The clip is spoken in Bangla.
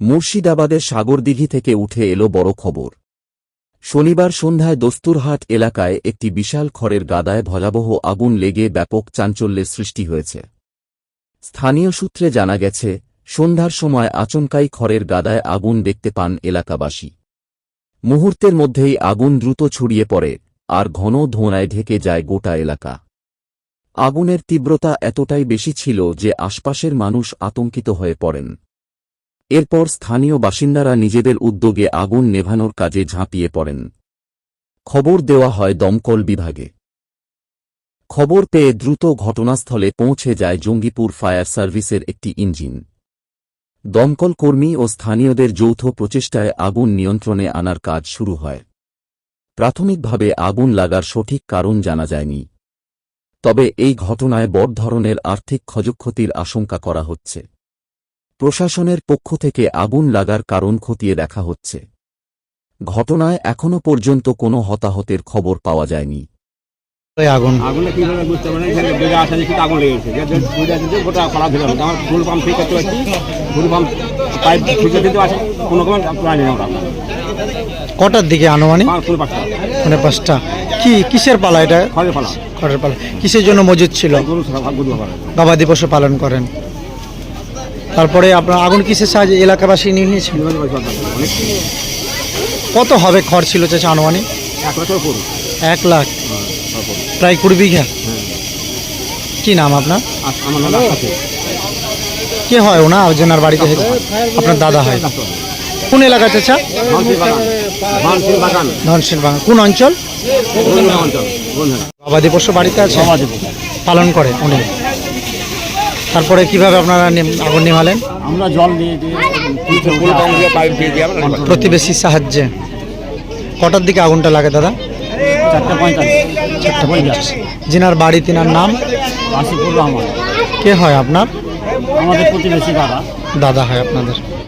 মুর্শিদাবাদের সাগরদিঘি থেকে উঠে এলো বড় খবর। শনিবার সন্ধ্যায় দস্তুরহাট এলাকায় একটি বিশাল খড়ের গাদায় ভয়াবহ আগুন লেগে ব্যাপক চাঞ্চল্যের সৃষ্টি হয়েছে। স্থানীয় সূত্রে জানা গেছে, সন্ধ্যার সময় আচমকাই খড়ের গাদায় আগুন দেখতে পান এলাকাবাসী। মুহূর্তের মধ্যেই আগুন দ্রুত ছড়িয়ে পড়ে আর ঘন ধোঁয়ায় ঢেকে যায় গোটা এলাকা। আগুনের তীব্রতা এতটাই বেশি ছিল যে আশপাশের মানুষ আতঙ্কিত হয়ে পড়েন। এরপর স্থানীয় বাসিন্দারা নিজেদের উদ্যোগে আগুন নেভানোর কাজে ঝাঁপিয়ে পড়েন। খবর দেওয়া হয় দমকল বিভাগে। খবর পেয়ে দ্রুত ঘটনাস্থলে পৌঁছে যায় জঙ্গিপুর ফায়ার সার্ভিসের একটি ইঞ্জিন। দমকল কর্মী ও স্থানীয়দের যৌথ প্রচেষ্টায় আগুন নিয়ন্ত্রণে আনার কাজ শুরু হয়। প্রাথমিকভাবে আগুন লাগার সঠিক কারণ জানা যায়নি, তবে এই ঘটনায় বড় ধরনের আর্থিক ক্ষয়ক্ষতির আশঙ্কা করা হচ্ছে। প্রশাসনের পক্ষ থেকে আগুন লাগার কারণ খতিয়ে দেখা হচ্ছে। ঘটনায় এখনও পর্যন্ত কোনো হতাহতের খবর পাওয়া যায়নি। আগুনে কিভাবে বুঝতে পারেন যে বেজা আসা দেখি আগুন লেগেছে, যে গোটা খোলা ধরে আমার ফুল পাম্প ঠিক করতে পারছি, ফুল পাম্প পাইপ ঠিক করতে আছে, কোনো রকম প্রায় নেই। আমরা কটার দিকে আনুমানিক? ফুল পাঁচটা। মানে 5টা। কি কিসের পালা এটা? খড়ের পালা। খড়ের পালা কিসের জন্য মজুদ ছিল? গবাদি পশু পালন করেন। তারপরে আপনার আগুন কিসের সাহায্যে এলাকাবাসী নিয়েছিল? কত হবে খড় ছিল চাচা আনুমানিক? 1 লাখ, প্রায় 20 বিঘা। কি নাম আপনার? আমার নাম আছে। কে হয় ওনা জেনার বাড়িতে? আপনার দাদা হয়। কোন এলাকা চাচা? ধনশীল বাগান। কোন অঞ্চল? গবাদি পশু বাড়িতে আছে, পালন করে উনি। তারপরে কিভাবে আপনারা আগুন নিভালেন? আমরা জল দিয়ে প্রতিবেশীর সাহায্যে। কটার দিকে আগুনটা লাগে দাদা? 4:45। জিনার বাড়ি, তিনার নাম? আসিফুর রহমান। কে হয় আপনার? আমাদের প্রতিবেশী দাদা। দাদা হয় আপনাদের।